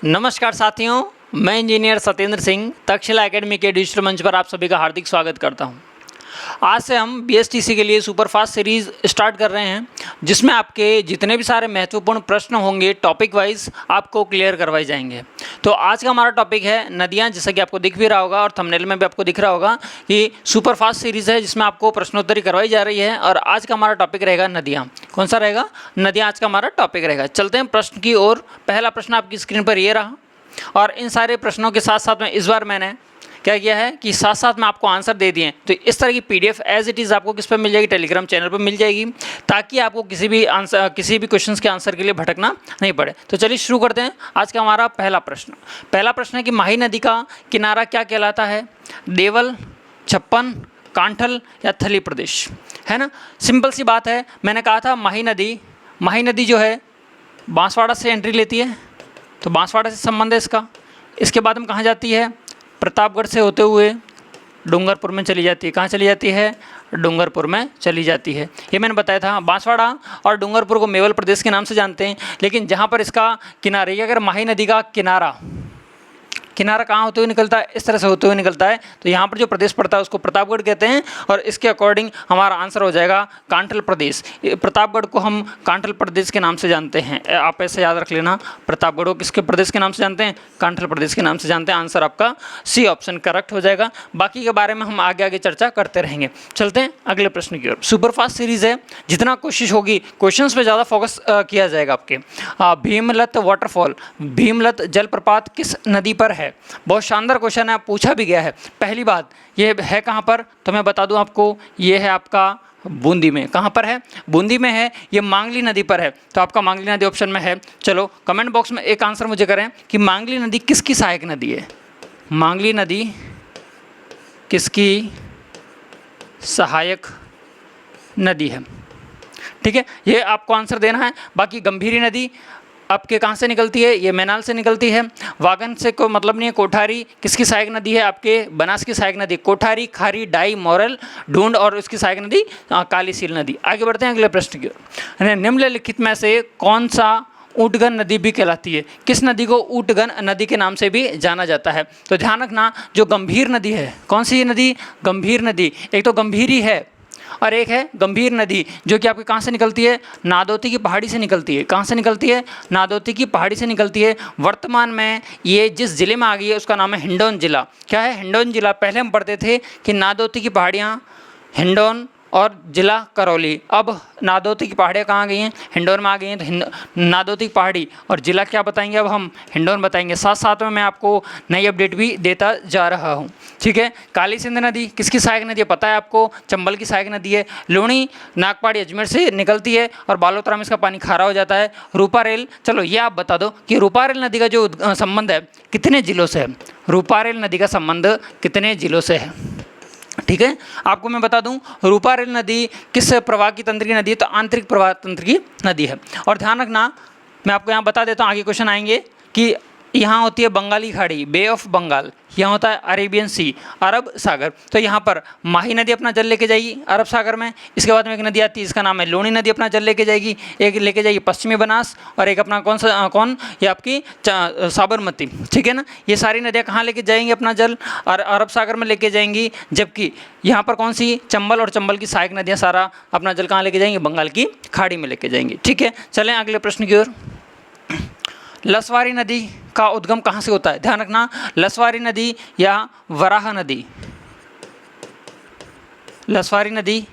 नमस्कार साथियों, मैं इंजीनियर सत्येंद्र सिंह तक्षशिला एकेडमी के डिजिटल मंच पर आप सभी का हार्दिक स्वागत करता हूं। आज से हम बीएसटीसी के लिए सुपरफास्ट सीरीज़ स्टार्ट कर रहे हैं, जिसमें आपके जितने भी सारे महत्वपूर्ण प्रश्न होंगे टॉपिक वाइज आपको क्लियर करवाए जाएंगे। तो आज का हमारा टॉपिक है नदियां, जैसा कि आपको दिख भी रहा होगा और थंबनेल में भी आपको दिख रहा होगा कि सुपरफास्ट सीरीज़ है जिसमें आपको प्रश्नोत्तरी करवाई जा रही है। और आज का हमारा टॉपिक रहेगा नदियाँ। कौन सा रहेगा? नदियाँ आज का हमारा टॉपिक रहेगा। चलते हैं प्रश्न की ओर। पहला प्रश्न आपकी स्क्रीन पर ये रहा, और इन सारे प्रश्नों के साथ साथ में इस बार मैंने क्या किया है कि साथ साथ में आपको आंसर दे दिए। तो इस तरह की पीडीएफ एज इट इज़ आपको किस पर मिल जाएगी? टेलीग्राम चैनल पर मिल जाएगी, ताकि आपको किसी भी क्वेश्चंस के आंसर के लिए भटकना नहीं पड़े। तो चलिए शुरू करते हैं। आज का हमारा पहला प्रश्न है कि माही नदी का किनारा क्या कहलाता है? देवल, छप्पन, कांठल या थली प्रदेश? है ना, सिंपल सी बात है। मैंने कहा था माही नदी जो है बांसवाड़ा से एंट्री लेती है, तो बांसवाड़ा से संबंध है इसका। इसके बाद में कहाँ जाती है? प्रतापगढ़ से होते हुए डूंगरपुर में चली जाती है। कहाँ चली जाती है? डूंगरपुर में चली जाती है। ये मैंने बताया था। बांसवाड़ा और डूंगरपुर को मेवल प्रदेश के नाम से जानते हैं, लेकिन जहाँ पर इसका किनारा, ये अगर माही नदी का किनारा कहाँ होते हुए निकलता है? इस तरह से होते हुए निकलता है। तो यहाँ पर जो प्रदेश पड़ता है उसको प्रतापगढ़ कहते हैं, और इसके अकॉर्डिंग हमारा आंसर हो जाएगा कांठल प्रदेश। प्रतापगढ़ को हम कांठल प्रदेश के नाम से जानते हैं। आप ऐसे याद रख लेना, प्रतापगढ़ को किसके प्रदेश के नाम से जानते हैं? कांठल प्रदेश के नाम से जानते हैं। आंसर आपका सी ऑप्शन करेक्ट हो जाएगा। बाकी के बारे में हम आगे आगे चर्चा करते रहेंगे। चलते हैं अगले प्रश्न की ओर। सुपरफास्ट सीरीज़ है, जितना कोशिश होगी क्वेश्चंस पे ज़्यादा फोकस किया जाएगा आपके। भीमलत वाटरफॉल, भीमलत जलप्रपात किस नदी पर है? बहुत शानदार क्वेश्चन है, पूछा भी गया है। पहली बात, ये है कहाँ पर? तो मैं बता दूं आपको, ये है आपका बूंदी में। कहाँ पर है? बूंदी में है। ये मांगली नदी पर है, तो आपका मांगली नदी ऑप्शन में है। चलो कमेंट बॉक्स में एक आंसर मुझे करें कि मांगली नदी किसकी सहायक नदी है? मांगली नदी किसकी सहायक नदी है? ठीक है, ये आपको आंसर देना है। बाकी गंभीरी नदी आपके कहाँ से निकलती है? ये मैनाल से निकलती है। वागन से कोई मतलब नहीं है। कोठारी किसकी सहायक नदी है? आपके बनास की सहायक नदी। कोठारी, खारी, डाई, मोरल, ढूंढ, और इसकी सहायक नदी कालीसील नदी। आगे बढ़ते हैं अगले प्रश्न की ओर। निम्नलिखित में से कौन सा ऊटगन नदी भी कहलाती है? किस नदी को ऊटगन नदी के नाम से भी जाना जाता है? तो ध्यान रखना, जो गंभीर नदी है, कौन सी नदी? गंभीर नदी। एक तो गंभीरी है और एक है गंभीर नदी, जो कि आपके कहाँ से निकलती है? नादौती की पहाड़ी से निकलती है। कहाँ से निकलती है? नादौती की पहाड़ी से निकलती है। वर्तमान में ये जिस जिले में आ गई है उसका नाम है हिंडौन जिला। क्या है? हिंडौन जिला। पहले हम पढ़ते थे कि नादौती की पहाड़ियाँ हिंडौन और जिला करौली। अब नादौती की पहाड़ियाँ कहाँ गई हैं? हिंडौन में आ गई हैं। तो नादौती की पहाड़ी और जिला क्या बताएंगे? अब हम हिंडौन बताएंगे। साथ साथ में मैं आपको नई अपडेट भी देता जा रहा हूँ। ठीक है, काली सिंध नदी किसकी सहायक नदी है? पता है आपको, चंबल की सहायक नदी है। लूणी नागपाड़ी अजमेर से निकलती है और बालोतरा में इसका पानी खारा हो जाता है। रूपारेल, चलो ये आप बता दो कि रूपारेल नदी का जो संबंध है कितने जिलों से है? रूपारेल नदी का संबंध कितने जिलों से है? ठीक है, आपको मैं बता दूं, रूपारेल नदी किस प्रवाह की तंत्र की नदी है? तो आंतरिक प्रवाह तंत्र की नदी है। और ध्यान रखना, मैं आपको यहाँ बता देता हूँ, आगे क्वेश्चन आएंगे कि यहाँ होती है बंगाली खाड़ी, बे ऑफ बंगाल। यहाँ होता है अरेबियन सी, अरब सागर। तो यहाँ पर माही नदी अपना जल लेके जाएगी अरब सागर में। इसके बाद में एक नदी आती है, इसका नाम है लूणी नदी, अपना जल लेके जाएगी। एक लेके जाएगी पश्चिमी बनास, और एक अपना कौन ये आपकी साबरमती। ठीक है ना, ये सारी नदियाँ कहाँ लेके जाएंगी अपना जल? और अरब सागर में लेके जाएंगी। जबकि यहाँ पर कौन सी? चंबल, और चंबल की सहायक नदियाँ सारा अपना जल कहाँ लेके जाएंगी? बंगाल की खाड़ी में लेके जाएंगी। ठीक है, चलें अगले प्रश्न की ओर। लसवारी नदी का उद्गम कहाँ से होता है? ध्यान रखना, लसवारी नदी या वराह नदी, लसवारी नदी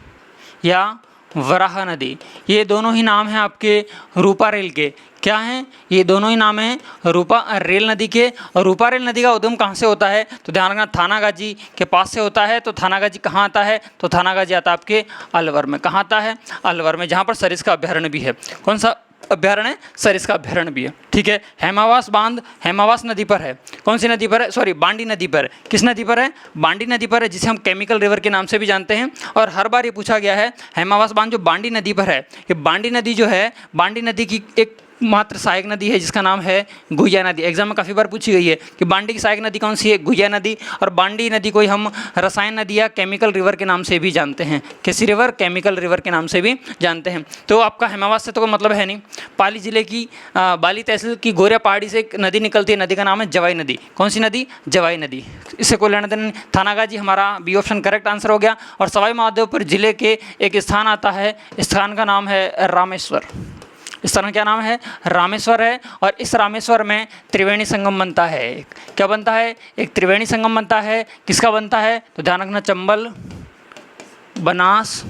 या वराह नदी, ये दोनों ही नाम हैं आपके रूपारेल के। क्या हैं? ये दोनों ही नाम हैं रूपारेल नदी के। और रूपारेल नदी का उद्गम कहाँ से होता है? तो ध्यान रखना, थानागाजी के पास से होता है। तो थानागाजी कहाँ आता है? तो थानागाजी आता है आपके अलवर में। कहाँ आता है? अलवर में, जहाँ पर सरिस्का अभ्यारण्य भी है। कौन सा अभ्यारण्य है? सरिस्का अभ्यारण्य भी है। ठीक है, हेमावास बांध हेमावास नदी पर है। कौन सी नदी पर है? सॉरी, बांडी नदी पर। किस नदी पर है? बांडी नदी पर है, जिसे हम केमिकल रिवर के नाम से भी जानते हैं। और हर बार ये पूछा गया है, हेमावास बांध जो बांडी नदी पर है, ये बांडी नदी जो है, बांडी नदी की एक मात्र सहायक नदी है जिसका नाम है गुहिया नदी। एग्जाम में काफ़ी बार पूछी गई है कि बांडी की सहायक नदी कौन सी है, गुहिया नदी। और बांडी नदी को हम रसायन नदी या केमिकल रिवर के नाम से भी जानते हैं। कैसी रिवर, केमिकल रिवर के नाम से भी जानते हैं। तो आपका हेमावास से तो कोई मतलब है नहीं। पाली जिले की बाली तहसील की गोरिया पहाड़ी से एक नदी निकलती है, नदी का नाम है जवाई नदी। कौन सी नदी, जवाई नदी। इससे कोई लेना देना नहीं। थानागाजी हमारा बी ऑप्शन करेक्ट आंसर हो गया। और सवाई माधोपुर जिले के एक स्थान आता है, स्थान का नाम है रामेश्वर। इस तरह क्या नाम है, रामेश्वर है। और इस रामेश्वर में त्रिवेणी संगम बनता है। क्या बनता है, एक त्रिवेणी संगम बनता है। किसका बनता है, तो ध्यान रखना, चंबल, बनास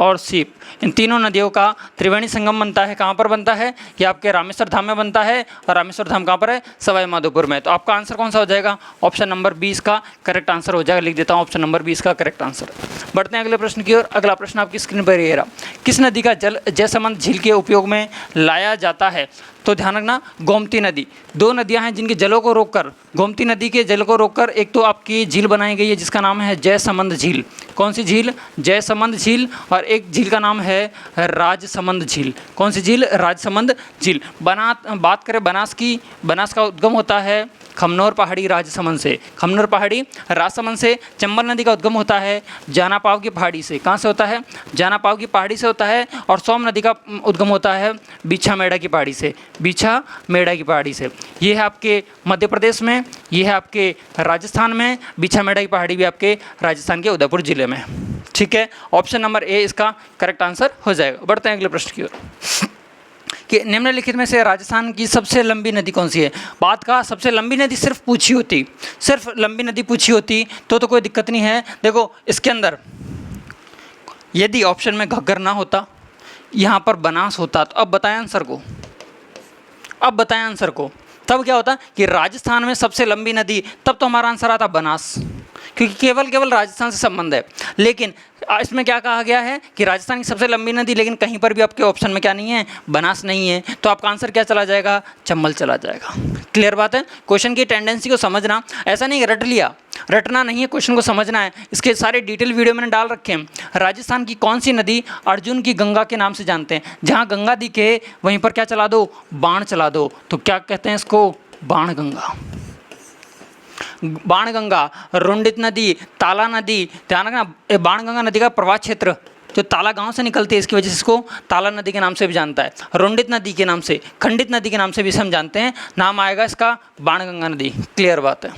और सीप, इन तीनों नदियों का त्रिवेणी संगम बनता है। कहाँ पर बनता है, ये आपके रामेश्वर धाम में बनता है। और रामेश्वर धाम कहाँ पर है, सवाई माधोपुर में। तो आपका आंसर कौन सा हो जाएगा, ऑप्शन नंबर 20 का करेक्ट आंसर हो जाएगा। लिख देता हूँ ऑप्शन नंबर 20 का करेक्ट आंसर। बढ़ते हैं अगले प्रश्न की ओर। अगला प्रश्न आपकी स्क्रीन पर ये रहा। किस नदी का जल जयसमंद झील के उपयोग में लाया जाता है, तो ध्यान रखना, गोमती नदी। दो नदियां हैं जिनके जलों को रोककर, गोमती नदी के जल को रोककर एक तो आपकी झील बनाई गई है जिसका नाम है जयसमंद झील। कौन सी झील, जयसमंद झील। और एक झील का नाम है राजसमंद झील। कौन सी झील, राजसमंद झील। बात करें बनास की, बनास का उद्गम होता है खमनोर पहाड़ी राजसमंद से, खमनोर पहाड़ी राजसमंद से। चंबल नदी का उद्गम होता है जानापाव की पहाड़ी से। कहाँ से होता है, जानापाव की पहाड़ी से होता है। और सोम नदी का उद्गम होता है बीछा मेड़ा की पहाड़ी से, बीछा मेड़ा की पहाड़ी से। ये है आपके मध्य प्रदेश में, ये है आपके राजस्थान में। बीछा मेड़ा की पहाड़ी भी आपके राजस्थान के उदयपुर जिले में। ठीक है, ऑप्शन नंबर ए इसका करेक्ट आंसर हो जाएगा। बढ़ते हैं अगले प्रश्न की ओर कि निम्नलिखित में से राजस्थान की सबसे लंबी नदी कौन सी है। बात का सबसे लंबी नदी सिर्फ पूछी होती, सिर्फ लंबी नदी पूछी होती तो कोई दिक्कत नहीं है। देखो इसके अंदर यदि ऑप्शन में घग्गर ना होता, यहाँ पर बनास होता, तो अब बताएं आंसर को, अब बताएं आंसर को। तब क्या होता कि राजस्थान में सबसे लंबी नदी, तब तो हमारा आंसर आता बनास, क्योंकि केवल राजस्थान से संबंध है। लेकिन इसमें क्या कहा गया है कि राजस्थान की सबसे लंबी नदी, लेकिन कहीं पर भी आपके ऑप्शन में क्या नहीं है, बनास नहीं है। तो आपका आंसर क्या चला जाएगा, चंबल चला जाएगा। क्लियर बात है। क्वेश्चन की टेंडेंसी को समझना, ऐसा नहीं रट लिया, रटना नहीं है, क्वेश्चन को समझना है। इसके सारे डिटेल वीडियो मैंने डाल रखे हैं। राजस्थान की कौन सी नदी अर्जुन की गंगा के नाम से जानते हैं। जहाँ गंगा दिखे वहीं पर क्या चला दो, बाण चला दो। तो क्या कहते हैं इसको, बाण गंगा। बाणगंगा, रुंडित नदी, ताला नदी। ध्यान रखना, बाणगंगा नदी का प्रवाह क्षेत्र जो ताला गांव से निकलती है, इसकी वजह से इसको ताला नदी के नाम से भी जानता है। रुंडित नदी के नाम से, खंडित नदी के नाम से भी हम जानते हैं। नाम आएगा इसका बाणगंगा नदी। क्लियर बात है,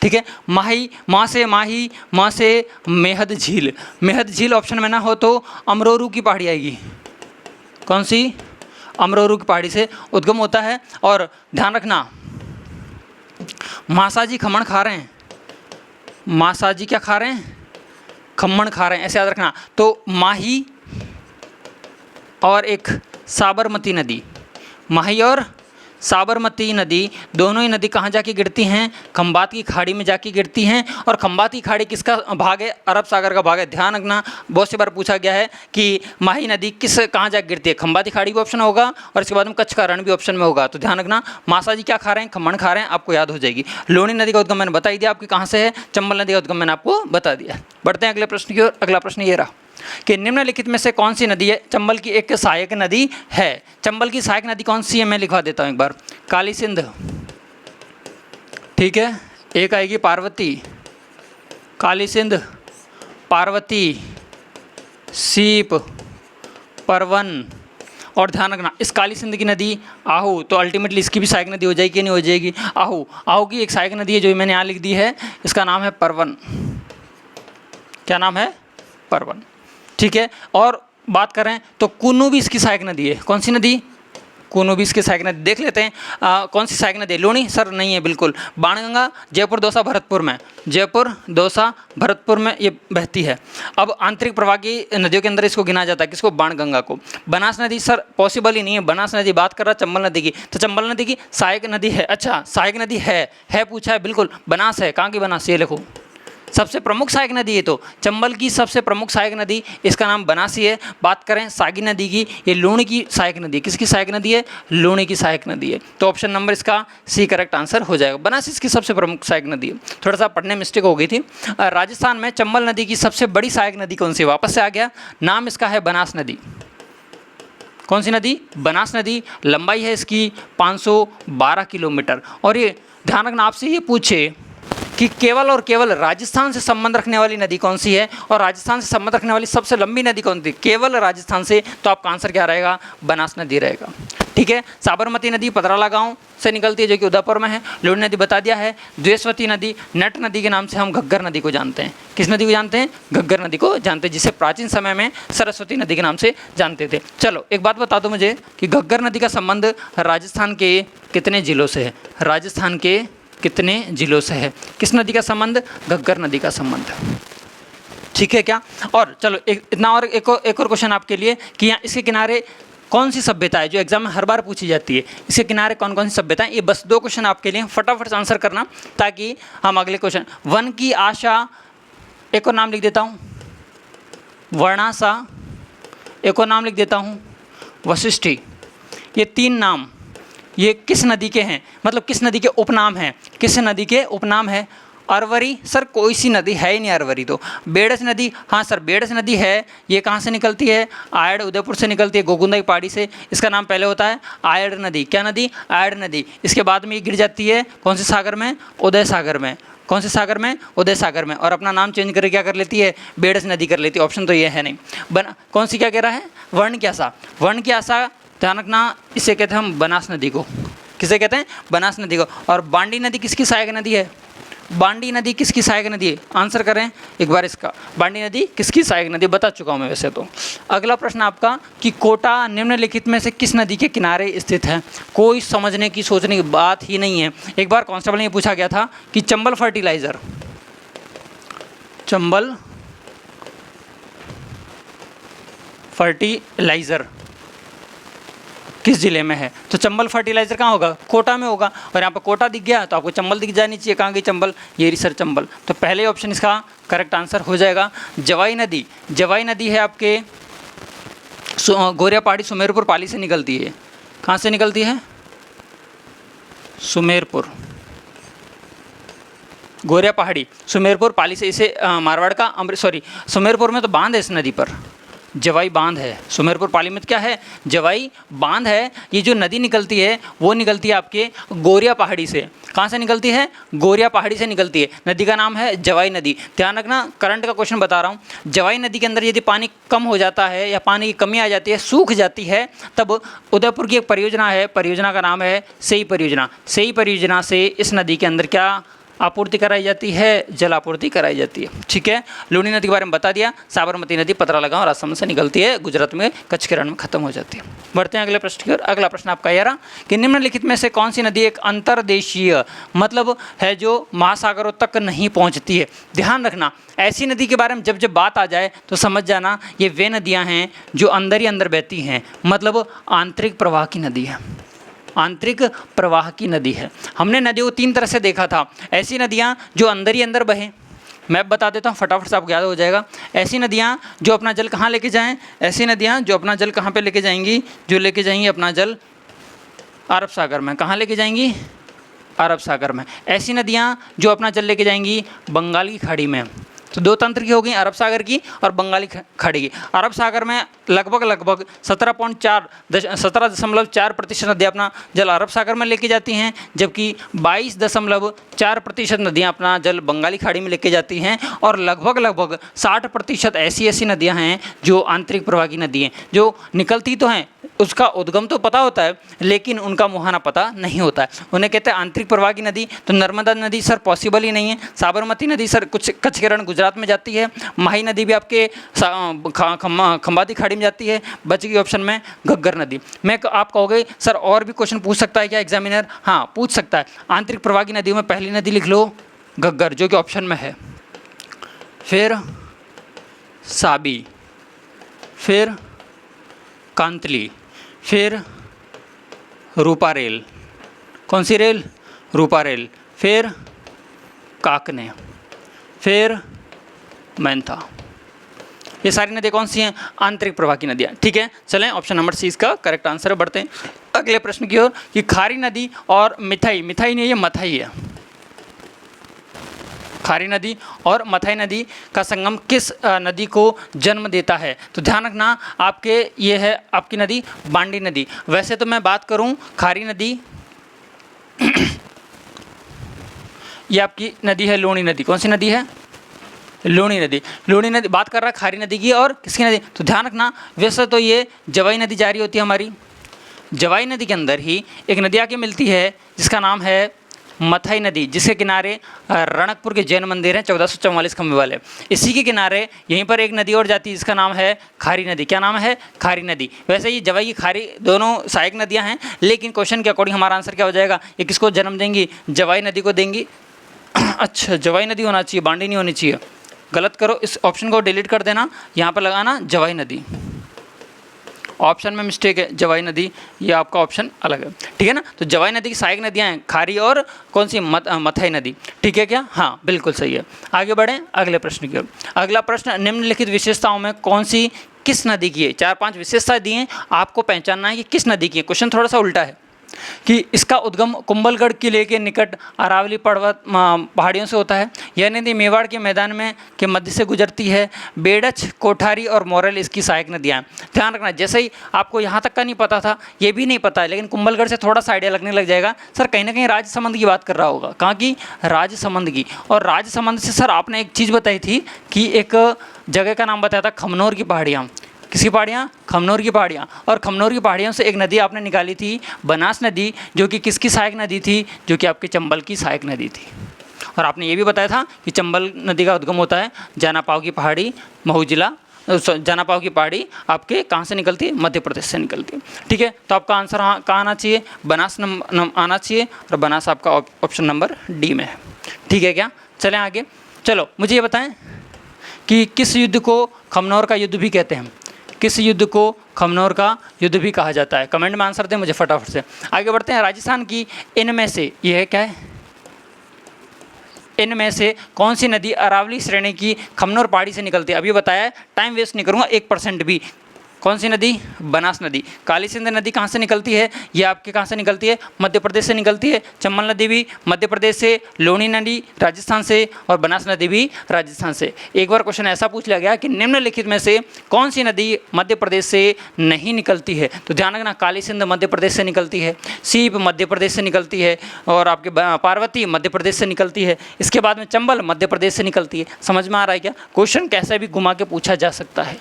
ठीक है। माही, माँ से माही, माँ से मेहद झील। मेहद झील ऑप्शन में ना हो तो अमरोरू की पहाड़ी आएगी। कौन सी, अमरोरू की पहाड़ी से उद्गम होता है। और ध्यान रखना, मासाजी खमण खा रहे हैं, मासाजी क्या खा रहे हैं, खमण खा रहे हैं, ऐसे याद रखना। तो माही और एक साबरमती नदी, माही और साबरमती नदी, दोनों ही नदी कहाँ जाके गिरती हैं, खंबात की खाड़ी में जाके गिरती हैं। और खंबात की खाड़ी किसका भाग है, अरब सागर का भाग है। ध्यान रखना, बहुत सी बार पूछा गया है कि माही नदी कहाँ जाके गिरती है। खंबात की खाड़ी भी ऑप्शन होगा और इसके बाद में कच्छ का रण भी ऑप्शन में होगा। तो ध्यान रखना, मासा जी क्या खा रहे हैं, खमण खा रहे हैं, आपको याद हो जाएगी। लूणी नदी का उद्गम मैंने बता ही दिया आपकी कहाँ से है, चंबल नदी का उद्गम मैंने आपको बता दिया। बढ़ते हैं अगले प्रश्न की ओर। अगला प्रश्न ये रहा कि निम्नलिखित में से कौन सी नदी है चंबल की एक सहायक नदी है। चंबल की सहायक नदी कौन सी है, मैं लिखवा देता हूँ एक बार। काली सिंध, ठीक है। एक आएगी पार्वती, काली सिंध, पार्वती, सीप, परवन। और ध्यान रखना, इस काली सिंध की नदी आहू, तो अल्टीमेटली इसकी भी सहायक नदी हो जाएगी कि नहीं हो जाएगी। आहू, आहू की एक सहायक नदी है जो मैंने यहाँ लिख दी है, इसका नाम है परवन। क्या नाम है, परवन, ठीक है। और बात करें तो कूनू भी इसकी सहायक नदी है। कौन सी नदी, कूनू भी इसकी सहायक नदी। देख लेते हैं कौन सी सहायक नदी है। लूणी सर नहीं है बिल्कुल। बाणगंगा जयपुर दौसा भरतपुर में, जयपुर दौसा भरतपुर में ये बहती है। अब आंतरिक प्रवाह की नदियों के अंदर इसको गिना जाता है, किसको, बाणगंगा को। बनास नदी सर पॉसिबल ही नहीं है, बनास नदी बात कर रहा चंबल नदी की, तो चंबल नदी की सहायक नदी है। अच्छा, सहायक नदी है पूछा है, बिल्कुल बनास है। कहाँ की बनास, ये लिखो, सबसे प्रमुख सहायक नदी है। तो चंबल की सबसे प्रमुख सहायक नदी, इसका नाम बनासी है। बात करें सागी नदी की, ये लूणी की सहायक नदी है। किसकी सहायक नदी है, लूणी की सहायक नदी है। तो ऑप्शन नंबर इसका सी करेक्ट आंसर हो जाएगा। बनासी इसकी सबसे प्रमुख सहायक नदी है। थोड़ा सा पढ़ने मिस्टेक हो गई थी। राजस्थान में चंबल नदी की सबसे बड़ी सहायक नदी कौन सी, वापस से आ गया, नाम इसका है बनास नदी। कौन सी नदी? बनास नदी। लंबाई है इसकी 512 किलोमीटर। और ये ध्यान रखना, आपसे ये पूछे कि केवल और केवल राजस्थान से संबंध रखने वाली नदी कौन सी है और राजस्थान से संबंध रखने वाली सबसे लंबी नदी कौन सी? केवल राजस्थान से, तो आपका आंसर क्या रहेगा? बनास नदी रहेगा। ठीक है। साबरमती नदी पतराला गांव से निकलती है जो कि उदयपुर में है। लुणी नदी बता दिया है। द्वेषवती नदी, नट नदी के नाम से हम घग्गर नदी को जानते हैं। किस नदी को जानते हैं? घग्गर नदी को जानते हैं, जिसे प्राचीन समय में सरस्वती नदी के नाम से जानते थे। चलो एक बात बता दो मुझे कि घग्गर नदी का संबंध राजस्थान के कितने जिलों से है? राजस्थान के कितने जिलों से है? किस नदी का संबंध? घग्गर नदी का संबंध। ठीक है क्या? और चलो इतना और एक और क्वेश्चन आपके लिए कि यहाँ इसके किनारे कौन सी सभ्यता है, जो एग्जाम में हर बार पूछी जाती है। इसके किनारे कौन कौन सी सभ्यता है? ये बस 2 क्वेश्चन आपके लिए, फटाफट से आंसर करना ताकि हम अगले क्वेश्चन। वन की आशा, एक और नाम लिख देता हूँ वर्णासा, एक और नाम लिख देता हूँ वशिष्ठी। ये 3 नाम ये किस नदी के हैं? मतलब किस नदी के उपनाम हैं? किस नदी के उपनाम है? अरवरी, सर कोई सी नदी है ही नहीं अरवरी तो। बेडस नदी, हाँ सर बेडस नदी है। ये कहाँ से निकलती है? आयड़ उदयपुर से निकलती है, गोगुंदा की पहाड़ी से। इसका नाम पहले होता है आयड़ नदी। क्या नदी? आयड़ नदी। इसके बाद में ये गिर जाती है कौन से सागर में? उदय सागर में। कौन से सागर में? उदय सागर में। और अपना नाम चेंज करके क्या कर लेती है? बेडस नदी कर लेती है। ऑप्शन तो ये है नहीं। कौन सी क्या कह रहा है? वर्ण की आशा। वर्ण की आशा ध्यान रखना, इसे कहते हैं हम बनास नदी को। किसे कहते हैं? बनास नदी को। और बांडी नदी किसकी सहायक नदी है? बांडी नदी किसकी सहायक नदी है? आंसर करें एक बार इसका। बांडी नदी किसकी सहायक नदी? बता चुका हूं मैं वैसे तो। अगला प्रश्न आपका कि कोटा निम्नलिखित में से किस नदी के किनारे स्थित है? कोई समझने की सोचने की बात ही नहीं है। एक बार कांस्टेबल ने पूछा गया था कि चंबल फर्टिलाइजर, चंबल फर्टिलाइजर किस जिले में है? तो चंबल फर्टिलाइजर कहाँ होगा? कोटा में होगा। और यहाँ पर कोटा दिख गया तो आपको चंबल दिख जानी चाहिए। कहाँ गई चंबल? ये रही सर चंबल। तो पहले ऑप्शन इसका करेक्ट आंसर हो जाएगा। जवाई नदी, जवाई नदी है आपके गोरिया पहाड़ी सुमेरपुर पाली से निकलती है। कहाँ से निकलती है? सुमेरपुर, गोरिया पहाड़ी सुमेरपुर पाली से। इसे मारवाड़ का सुमेरपुर में तो बांध है इस नदी पर, जवाई बांध है। सुमेरपुर पाली में क्या है? जवाई बांध है। ये जो नदी निकलती है वो निकलती है आपके गोरिया पहाड़ी से। कहाँ से निकलती है? गोरिया पहाड़ी से निकलती है। नदी का नाम है जवाई नदी। ध्यान रखना, करंट का क्वेश्चन बता रहा हूँ। जवाई नदी के अंदर यदि पानी कम हो जाता है या पानी की कमी आ जाती है, सूख जाती है, तब उदयपुर की एक परियोजना है, परियोजना का नाम है सेई परियोजना। सेई परियोजना से इस नदी के अंदर क्या आपूर्ति कराई जाती है? जल आपूर्ति कराई जाती है। ठीक है। लूणी नदी के बारे में बता दिया। साबरमती नदी पतराला गांव राजस्थान से निकलती है, गुजरात में कच्छ के रण में खत्म हो जाती है। बढ़ते हैं अगले प्रश्न की ओर। अगला प्रश्न आपका यह रहा कि निम्नलिखित में से कौन सी नदी एक अंतर्देशीय मतलब है जो महासागरों तक नहीं पहुंचती है? ध्यान रखना, ऐसी नदी के बारे में जब जब बात आ जाए तो समझ जाना ये वे नदियाँ हैं जो अंदर ही अंदर बहती हैं, मतलब आंतरिक प्रवाह की नदी है। आंतरिक प्रवाह की नदी है। हमने नदियों को 3 तरह से देखा था। ऐसी नदियाँ जो अंदर ही अंदर बहें, मैं बता देता हूँ फटाफट से आपको याद हो जाएगा। ऐसी नदियाँ जो अपना जल कहाँ लेके जाएं? ऐसी नदियाँ जो अपना जल कहाँ पे लेके जाएंगी? जो लेके जाएंगी अपना जल अरब सागर में। कहाँ लेके जाएंगी? अरब सागर में। ऐसी नदियाँ जो अपना जल लेके जाएंगी बंगाल की खाड़ी में। तो 2 तंत्र की हो गई, अरब सागर की और बंगाली खाड़ी की। अरब सागर में लगभग 17.4% नदियाँ अपना जल अरब सागर में लेके जाती हैं, जबकि 22.4% नदियाँ अपना जल बंगाली खाड़ी में लेके जाती हैं। और लगभग 60% ऐसी नदियाँ हैं जो आंतरिक प्रवाह की नदी हैं, जो निकलती तो हैं, उसका उद्गम तो पता होता है लेकिन उनका मुहाना पता नहीं होता है। उन्हें कहते हैं आंतरिक प्रवाह की नदी। तो नर्मदा नदी सर पॉसिबल ही नहीं है। साबरमती नदी सर कुछ कच्छ के रण गुजरात में जाती है। माही नदी भी आपके खंबाती खाड़ी में जाती है। बच गई ऑप्शन में घग्गर नदी। मैं आप कहोगे सर और भी क्वेश्चन पूछ सकता है क्या एग्जामिनर? हाँ पूछ सकता है। आंतरिक प्रवाह की नदियों में पहली नदी लिख लो घग्गर, जो कि ऑप्शन में है। फिर साबी, फिर कांतली, फिर रूपारेल। कौन सी रेल? रूपारेल। फिर काकने, फिर मैंथा। ये सारी नदियाँ कौन सी हैं? आंतरिक प्रवाह की नदियाँ। ठीक है, चलें ऑप्शन नंबर सी इसका करेक्ट आंसर है। बढ़ते हैं अगले प्रश्न की ओर कि खारी नदी और मिथाई, मिथाई नहीं ये मथाई है। खारी नदी और मथाई नदी का संगम किस नदी को जन्म देता है? तो ध्यान रखना आपके ये है आपकी नदी बांडी नदी। वैसे तो मैं बात करूं खारी नदी ये आपकी नदी है लूणी नदी। कौन सी नदी है? लूणी नदी। लूणी नदी बात कर रहा है खारी नदी की और किसकी नदी? तो ध्यान रखना वैसे तो ये जवाई नदी जारी होती है हमारी। जवाई नदी के अंदर ही एक नदी आके मिलती है जिसका नाम है मथाई नदी, जिसके किनारे रणकपुर के जैन मंदिर हैं 1444 खंभे वाले। इसी के किनारे यहीं पर एक नदी और जाती है जिसका नाम है खारी नदी। क्या नाम है? खारी नदी। वैसे ये जवाई की खारी दोनों सहायक नदियां हैं, लेकिन क्वेश्चन के अकॉर्डिंग हमारा आंसर क्या हो जाएगा? ये किसको जन्म देंगी? जवाई नदी को देंगी। अच्छा, जवाई नदी होना चाहिए, बांडी नहीं होनी चाहिए। गलत करो, इस ऑप्शन को डिलीट कर देना, यहाँ पर लगाना जवाई नदी। ऑप्शन में मिस्टेक है, जवाई नदी, ये आपका ऑप्शन अलग है, ठीक है ना। तो जवाई नदी की सहायक नदियाँ हैं खारी और कौन सी? मथाई नदी, ठीक है क्या? हाँ बिल्कुल सही है। आगे बढ़ें अगले प्रश्न की ओर। अगला प्रश्न, निम्नलिखित विशेषताओं में कौन सी किस नदी की है? 4-5 विशेषताएं दी हैं, आपको पहचानना है कि किस नदी की है। क्वेश्चन थोड़ा सा उल्टा है कि इसका उद्गम कुंभलगढ़ किले के निकट अरावली पर्वत पहाड़ियों से होता है। यह नदी मेवाड़ के मैदान में के मध्य से गुजरती है। बेड़च, कोठारी और मोरल इसकी सहायक नदियाँ हैं। ध्यान रखना, जैसे ही आपको यहाँ तक का नहीं पता था, ये भी नहीं पता है, लेकिन कुंभलगढ़ से थोड़ा सा आइडिया लगने लग जाएगा। सर कहीं ना कहीं राजसमंद की बात कर रहा होगा। कहाँ की? राजसमंद की। और राजसमंद से सर आपने एक चीज़ बताई थी कि एक जगह का नाम बताया था खमनोर की पहाड़ियाँ। किसकी पहाड़ियाँ? खमनोर की पहाड़ियाँ। और खमनोर की पहाड़ियों से एक नदी आपने निकाली थी बनास नदी, जो कि किसकी सहायक नदी थी? जो कि आपके चंबल की सहायक नदी थी। और आपने ये भी बताया था कि चंबल नदी का उद्गम होता है जानापाव की पहाड़ी, महू जिला। जानापाव की पहाड़ी आपके कहाँ से निकलती है? मध्य प्रदेश से निकलती है, ठीक है। तो आपका आंसर कहाँ आना चाहिए? बनास आना चाहिए, और बनास आपका ऑप्शन नंबर डी में है, ठीक है क्या? चलें आगे। चलो मुझे ये बताएं कि किस युद्ध को खमनोर का युद्ध भी कहते हैं? किस युद्ध को खमनोर का युद्ध भी कहा जाता है? कमेंट में आंसर दें मुझे फटाफट से। आगे बढ़ते हैं। राजस्थान की इनमें से, यह है क्या है? इनमें से कौन सी नदी अरावली श्रेणी की खमनोर पहाड़ी से निकलती है? अभी बताया, टाइम वेस्ट नहीं करूँगा 1% भी। कौन सी नदी? बनास नदी। काली सिंध नदी कहाँ से निकलती है? ये आपके कहाँ से निकलती है? मध्य प्रदेश से निकलती है। चंबल नदी भी मध्य प्रदेश से, लूणी नदी राजस्थान से, और बनास नदी भी राजस्थान से। एक बार क्वेश्चन ऐसा पूछ लिया गया कि निम्नलिखित में से कौन सी नदी मध्य प्रदेश से नहीं निकलती है? तो ध्यान रखना, काली सिंध मध्य प्रदेश से निकलती है, सीप मध्य प्रदेश से निकलती है, और आपके पार्वती मध्य प्रदेश से निकलती है। इसके बाद में चंबल मध्य प्रदेश से निकलती है। समझ में आ रहा है क्या? क्वेश्चन कैसे भी घुमा के पूछा जा सकता है।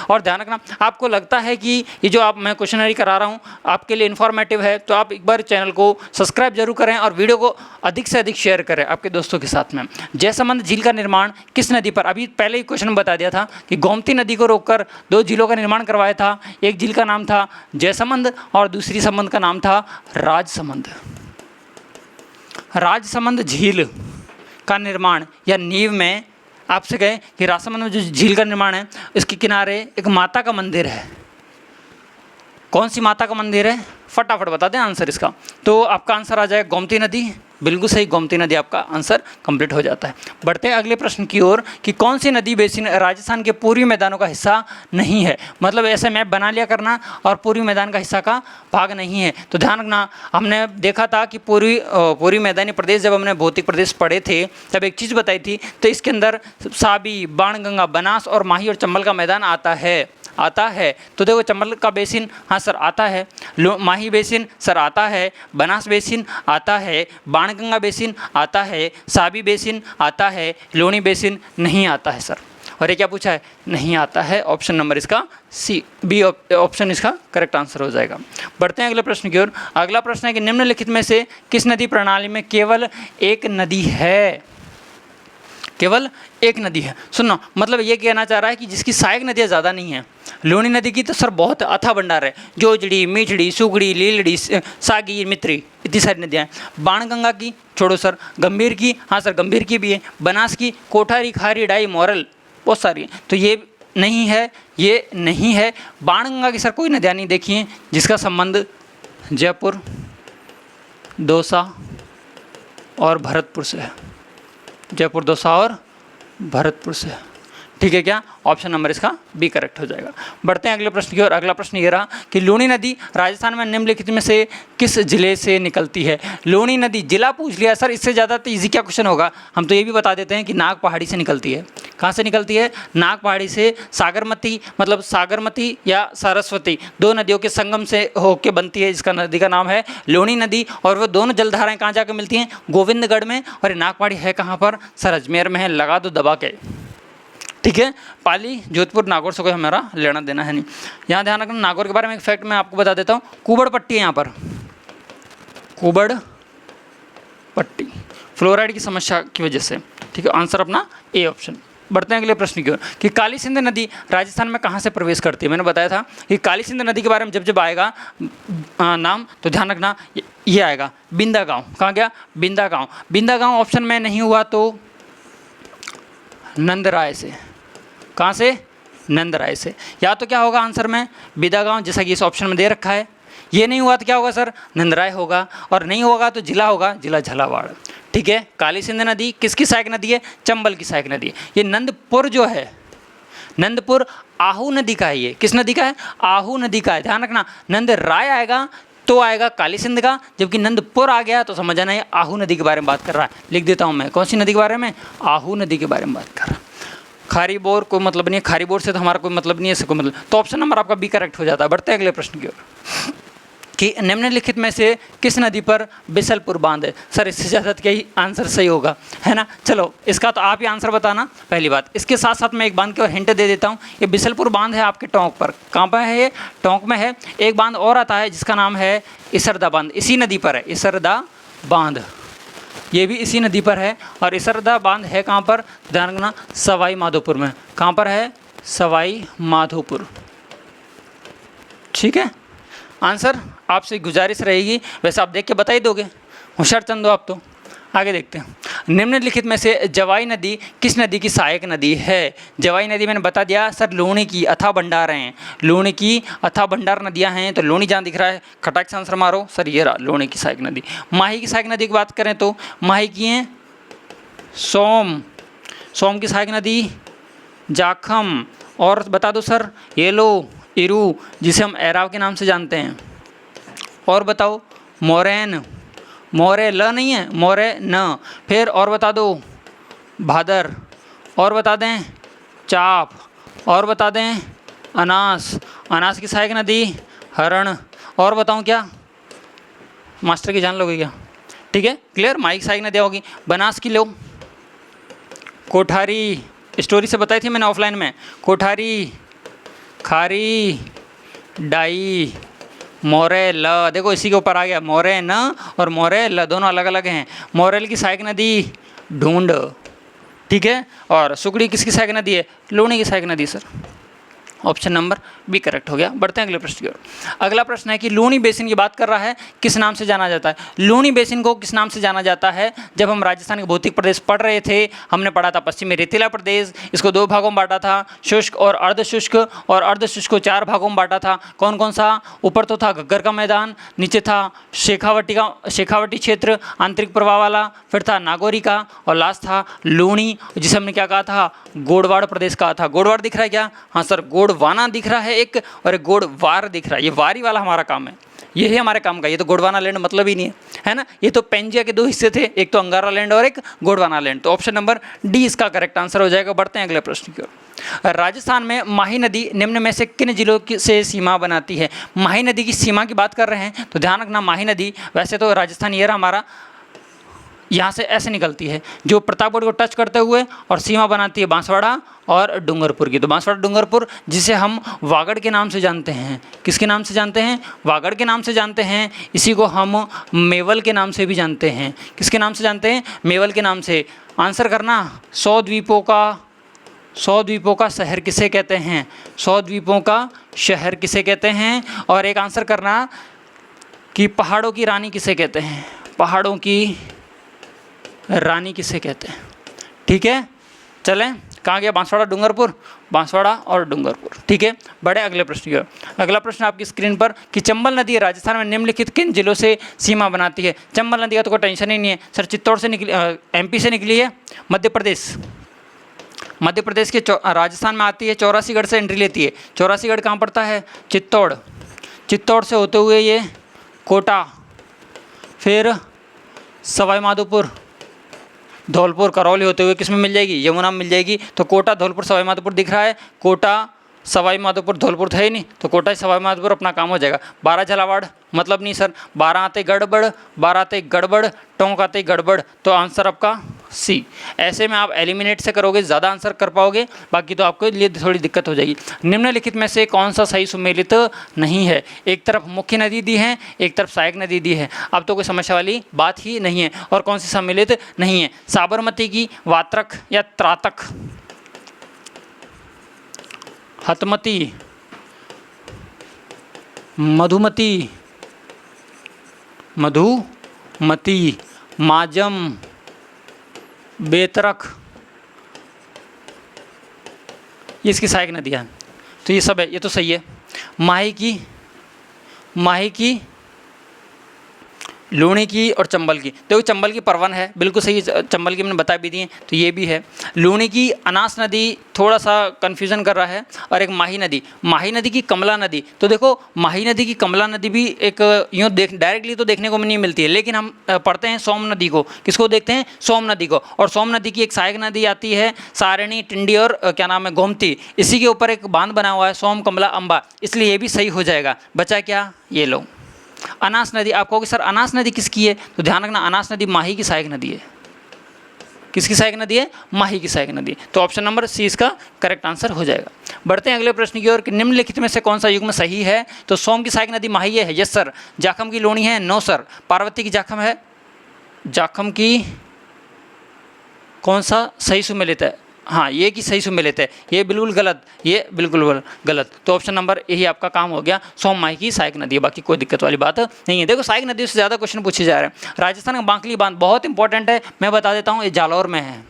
और ध्यान रखना, आपको लगता है कि ये जो मैं क्वेश्चनरी करा रहा हूँ आपके लिए इन्फॉर्मेटिव है, तो आप एक बार चैनल को सब्सक्राइब जरूर करें और वीडियो को अधिक से अधिक शेयर करें आपके दोस्तों के साथ में। जयसमंद झील का निर्माण किस नदी पर? अभी पहले ही क्वेश्चन बता दिया था कि गोमती नदी को रोककर 2 झीलों का निर्माण करवाया था। एक झील का नाम था जयसमंद और दूसरी समंद का नाम था राजसमंद। राजसमंद झील का निर्माण या नींव में आपसे कहे कि राजसमंद में जो झील का निर्माण है, इसके किनारे एक माता का मंदिर है। कौन सी माता का मंदिर है? फटाफट बता दें आंसर इसका। तो आपका आंसर आ जाएगा गोमती नदी। बिल्कुल सही, गोमती नदी आपका आंसर कंप्लीट हो जाता है। बढ़ते हैं अगले प्रश्न की ओर कि कौन सी नदी बेसिन राजस्थान के पूर्वी मैदानों का हिस्सा नहीं है? मतलब ऐसे मैप बना लिया करना और पूर्वी मैदान का हिस्सा का भाग नहीं है। तो ध्यान रखना, हमने देखा था कि पूर्वी मैदानी प्रदेश जब हमने भौतिक प्रदेश पढ़े थे तब एक चीज़ बताई थी, तो इसके अंदर साबी, बाणगंगा, बनास और माही और चंबल का मैदान आता है। तो देखो चंबल का बेसिन, हाँ सर आता है। माही बेसिन सर आता है। बनास बेसिन आता है। बाणगंगा बेसिन आता है। साबी बेसिन आता है। लूणी बेसिन नहीं आता है सर। और ये क्या पूछा है? नहीं आता है। ऑप्शन नंबर इसका सी, बी ऑप्शन इसका करेक्ट आंसर हो जाएगा। बढ़ते हैं अगले प्रश्न की ओर। अगला प्रश्न है कि निम्नलिखित में से किस नदी प्रणाली में केवल एक नदी है? केवल एक नदी है। सुनो, मतलब ये कहना चाह रहा है कि जिसकी सहायक नदियाँ ज़्यादा नहीं हैं। लूणी नदी की तो सर बहुत अथा भंडार है, जोजड़ी, मीठड़ी, सुगड़ी, लीलड़ी, सागी, मित्री, इतनी सारी नदियाँ हैं। बाणगंगा की छोड़ो सर, गंभीर की, हाँ सर गंभीर की भी है। बनास की, कोठारी, खारी, डाई, मोरल, बहुत सारी है। तो ये नहीं है, ये नहीं है। बाणगंगा की सर कोई नदियाँ नहीं देखी हैं जिसका संबंध जयपुर, दौसा और भरतपुर से है। जयपुर, दौसा और भरतपुर से, ठीक है क्या, ऑप्शन नंबर इसका बी करेक्ट हो जाएगा। बढ़ते हैं अगले प्रश्न की ओर। अगला प्रश्न ये रहा कि लूणी नदी राजस्थान में निम्नलिखित में से किस जिले से निकलती है। लूणी नदी जिला पूछ लिया सर, इससे ज़्यादा तो ईजी क्या क्वेश्चन होगा। हम तो ये भी बता देते हैं कि नाग पहाड़ी से निकलती है। कहाँ से निकलती है, नाग पहाड़ी से। सागरमती मतलब सागरमती या सरस्वती दो नदियों के संगम से होके बनती है, जिसका नदी का नाम है लूणी नदी। और वो दोनों जलधाराएं कहाँ जाकर मिलती हैं, गोविंदगढ़ में। और नाग पहाड़ी है कहाँ पर, सर अजमेर में है, लगा दो दबा के। ठीक है, पाली जोधपुर नागौर से कोई हमारा लेना देना है नहीं। यहाँ ध्यान रखना, नागौर के बारे में एक फैक्ट मैं आपको बता देता हूँ। कुबड़ पट्टी है यहाँ पर, कुबड़ पट्टी फ्लोराइड की समस्या की वजह से। ठीक है, आंसर अपना ए ऑप्शन। बढ़ते हैं अगले प्रश्न की ओर कि काली सिंध नदी राजस्थान में कहाँ से प्रवेश करती है। मैंने बताया था कि काली सिंध नदी के बारे में जब जब आएगा नाम तो ध्यान रखना ये आएगा बिंदा गाँव। कहाँ गया, बिंदा गाँव। बिंदा गाँव ऑप्शन में नहीं हुआ तो नंदराय से। कहाँ से, नंदराय से। या तो क्या होगा आंसर में बिंदा गाँव, जैसा कि इस ऑप्शन में दे रखा है। ये नहीं हुआ तो क्या होगा सर, नंदराय होगा। और नहीं होगा तो जिला होगा, जिला झालावाड़। ठीक है, काली सिंध नदी किसकी सहायक नदी है, चंबल की सहायक नदी है। ये नंदपुर जो है, नंदपुर आहू नदी का है। ये किस नदी का है, आहू नदी का है। ध्यान रखना, नंदराय आएगा तो आएगा काली सिंध का, जबकि नंदपुर आ गया तो समझ जाना है आहू नदी के बारे में बात कर रहा है। लिख देता हूँ मैं, कौन सी नदी के बारे में, आहू नदी के बारे में बात कर रहा है। खारी बोर कोई मतलब नहीं है, खारी बोर से तो हमारा कोई मतलब नहीं है, इससे कोई मतलब। तो ऑप्शन नंबर आपका बी करेक्ट हो जाता है। बढ़ते हैं अगले प्रश्न की ओर कि निम्नलिखित में से किस नदी पर बिसलपुर बांध है। सर इससे ज़्यादा क्या ही आंसर सही होगा, है ना। चलो इसका तो आप ही आंसर बताना पहली बात। इसके साथ साथ मैं एक बांध की और हिंट दे देता हूँ। ये बिसलपुर बांध है आपके टोंक पर। कहाँ पर है ये, टोंक में है। एक बांध और आता है जिसका नाम है इसरदा बांध, इसी नदी पर है इसरदा बांध। ये भी इसी नदी पर है। और इसरदा बांध है कहाँ पर, ध्यान रखना, सवाई माधोपुर में। कहाँ पर है, सवाई माधोपुर। ठीक है, आंसर आपसे गुजारिश रहेगी, वैसे आप देख के बता ही दोगे, होशियार चंद हो आप तो। आगे देखते हैं, निम्नलिखित में से जवाई नदी किस नदी की सहायक नदी है। जवाई नदी मैंने बता दिया सर, लूणी की अथाह भंडार हैं, लूणी की अथाह भंडार नदियां हैं। तो लूणी जहाँ दिख रहा है खटाक से आंसर मारो सर, ये रहा लूणी की सहायक नदी। माही की सहायक नदी की बात करें तो माही की हैं सोम, सोम की सहायक नदी जाखम। और बता दो सर येलो, इरू जिसे हम एराव के नाम से जानते हैं। और बताओ मोरैन, मोरे ल नहीं है, मोरे न। फिर और बता दो भादर। और बता दें चाप। और बता दें अनास, अनास की सहायक नदी हरण। और बताऊं क्या, मास्टर की जान लोगे क्या। ठीक है, क्लियर। माई की सहायक नदी होगी बनास की लो, कोठारी, स्टोरी से बताई थी मैंने ऑफलाइन में। कोठारी, खारी, डाई, मोरे ल। देखो इसी के ऊपर आ गया मोरे न और मोरे ल, दोनों अलग अलग हैं। मोरेल की सहायक नदी ढूंढ। ठीक है, और सुगड़ी किसकी सहायक नदी है, लूणी की सहायक नदी sir. Option number B correct हो गया। बढ़ते हैं अगले प्रश्न की ओर। अगला प्रश्न है कि लूणी बेसिन की बात कर रहा है, किस नाम से जाना जाता है। लूणी बेसिन को किस नाम से जाना जाता है। जब हम राजस्थान के भौतिक प्रदेश पढ़ रहे थे, हमने पढ़ा था पश्चिमी रेतीला प्रदेश। इसको दो भागों में बांटा था, शुष्क और अर्धशुष्क। और अर्धशुष्क को चार भागों में बांटा था। कौन कौन सा, ऊपर तो था घग्गर का मैदान, नीचे था शेखावटी क्षेत्र आंतरिक प्रवाह वाला, फिर था नागौरी का, और लास्ट था लूणी जिसे हमने क्या कहा था, गोडवाड़ प्रदेश कहा था। गोडवाड़ दिख रहा है क्या, हाँ सर, गोडवाना दिख रहा है एक, और एक गोडवार दिख रहा है। ये वारी वाला हमारा काम है, ये है हमारे काम का। ये तो गोडवाना लैंड मतलब ही नहीं है ना। ये तो पेंजिया के दो हिस्से थे, एक तो अंगारा लैंड और एक गोडवाना लैंड। तो ऑप्शन नंबर डी इसका करेक्ट आंसर हो जाएगा। बढ़ते हैं अगले प्रश्न की ओर। राजस्थान में माही नदी निम्न में से किन जिलों से सीमा बनाती है। माही नदी की सीमा की बात कर रहे हैं तो ध्यान रखना, माही नदी वैसे तो राजस्थान ये रहा हमारा, यहाँ से ऐसे निकलती है जो प्रतापगढ़ को टच करते हुए, और सीमा बनाती है बांसवाड़ा और डूंगरपुर की। तो बांसवाड़ा डूंगरपुर जिसे हम वागड़ के नाम से जानते हैं, किसके नाम से जानते हैं, वागड़ के नाम से जानते हैं। इसी को हम मेवल के नाम से भी जानते हैं। किसके नाम से जानते हैं, मेवल के नाम से। आंसर करना, 100 द्वीपों का शहर किसे कहते हैं, 100 द्वीपों का शहर किसे कहते हैं। और एक आंसर करना कि पहाड़ों की रानी किसे कहते हैं, पहाड़ों की रानी किसे कहते हैं। ठीक है, चलें, कहाँ गया, बांसवाड़ा डूंगरपुर, बांसवाड़ा और डूंगरपुर। ठीक है, बड़े अगले प्रश्न की। अगला प्रश्न आपकी स्क्रीन पर कि चंबल नदी राजस्थान में निम्नलिखित किन जिलों से सीमा बनाती है। चंबल नदी का तो कोई टेंशन ही नहीं है सर, चित्तौड़ से निकली, एमपी से निकली है, मध्य प्रदेश, मध्य प्रदेश के राजस्थान में आती है, चौरासीगढ़ से एंट्री लेती है। चौरासीगढ़ कहाँ पड़ता है? चित्तौड़। चित्तौड़ से होते हुए ये कोटा, फिर सवाई माधोपुर, धौलपुर, करौली होते हुए किस में मिल जाएगी? यमुना में मिल जाएगी। तो कोटा, धौलपुर, सवाई माधोपुर दिख रहा है। कोटा, सवाई माधोपुर, धौलपुर था ही नहीं, तो कोटा सवाई माधोपुर अपना काम हो जाएगा। 12 झालावाड़, मतलब नहीं सर, 12 आते गड़बड़, 12 आते गड़बड़, टोंक आते गड़बड़, तो आंसर आपका सी। ऐसे में आप एलिमिनेट से करोगे ज़्यादा आंसर कर पाओगे, बाकी तो आपके लिए थोड़ी दिक्कत हो जाएगी। निम्नलिखित में से कौन सा सही सुमेलित नहीं है? एक तरफ मुख्य नदी दी है, एक तरफ सहायक नदी दी है, अब तो कोई समस्या वाली बात ही नहीं है। और कौन सी सम्मिलित नहीं है? साबरमती की वात्रक या त्रातक, हतमती, मधुमती, मधुमती, माजम, बेतरक, ये इसकी सहायक नदियाँ हैं। तो ये सब है, ये तो सही है। माही की, लूणी की और चंबल की। देखो चंबल की परवन है, बिल्कुल सही, चंबल की मैंने बता भी दी है, तो ये भी है। लूणी की अनास नदी थोड़ा सा कन्फ्यूज़न कर रहा है, और एक माही नदी की कमला नदी। तो देखो माही नदी की कमला नदी भी एक यूँ डायरेक्टली तो देखने को नहीं मिलती है, लेकिन हम पढ़ते हैं सोम नदी को। किसको देखते हैं? सोम नदी को। और सोम नदी की एक सहायक नदी आती है सारणी, टिंडी और क्या नाम है, गोमती। इसी के ऊपर एक बांध बना हुआ है, सोम, कमला, अम्बा, इसलिए ये भी सही हो जाएगा। बचा क्या? ये लो अनास नदी। आप कहोगे सर अनास नदी किसकी है? तो ध्यान रखना, अनास नदी माही की सहायक नदी है। किसकी सहायक नदी है? माही की सहायक नदी। तो ऑप्शन नंबर सी इसका करेक्ट आंसर हो जाएगा। बढ़ते हैं अगले प्रश्न की ओर कि निम्नलिखित में से कौन सा युग्म सही है? तो सोम की सहायक नदी माही है, यस सर। जाखम की लूणी है, नो सर। पार्वती की जाखम है, जाखम की कौन सा सही सुमेलित है? हाँ, ये की सही सुमेलित है, ये बिल्कुल गलत, ये बिल्कुल गलत। तो ऑप्शन नंबर यही आपका काम हो गया, सोम माही की सहायक नदी है, बाकी कोई दिक्कत वाली बात नहीं है। देखो सहायक नदियों से ज़्यादा क्वेश्चन पूछे जा रहे हैं। राजस्थान का बांकली बांध बहुत इंपॉर्टेंट है, मैं बता देता हूँ, ये जालौर में है।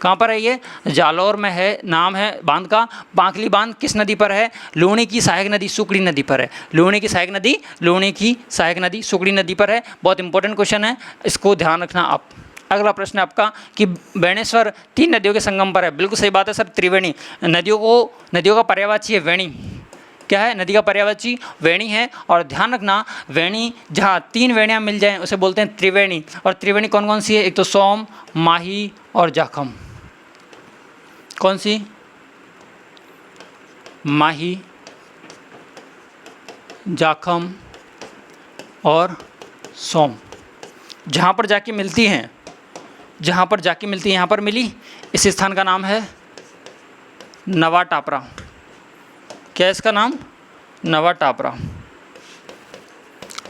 कहाँ पर है ये? जालौर में है, नाम है बांध का। बांकली बांध किस नदी पर है? लूणी की सहायक नदी सुकड़ी नदी पर है। लूणी की सहायक नदी सुकड़ी नदी पर है। बहुत इंपॉर्टेंट क्वेश्चन है, इसको ध्यान रखना आप। अगला प्रश्न आपका कि बेणेश्वर 3 नदियों के संगम पर है। बिल्कुल सही बात है सर, त्रिवेणी। नदियों का पर्यायवाची है वेणी। क्या है? नदी का पर्यायवाची वेणी है। और ध्यान रखना, वेणी जहाँ 3 वेणियाँ मिल जाएं उसे बोलते हैं त्रिवेणी। और त्रिवेणी कौन कौन सी है? एक तो सोम, माही और जाखम। कौन सी? माही, जाखम और सोम। जहाँ पर जाके मिलती हैं, यहाँ पर मिली, इस स्थान का नाम है नवा टापरा। क्या है इसका नाम? नवा टापरा।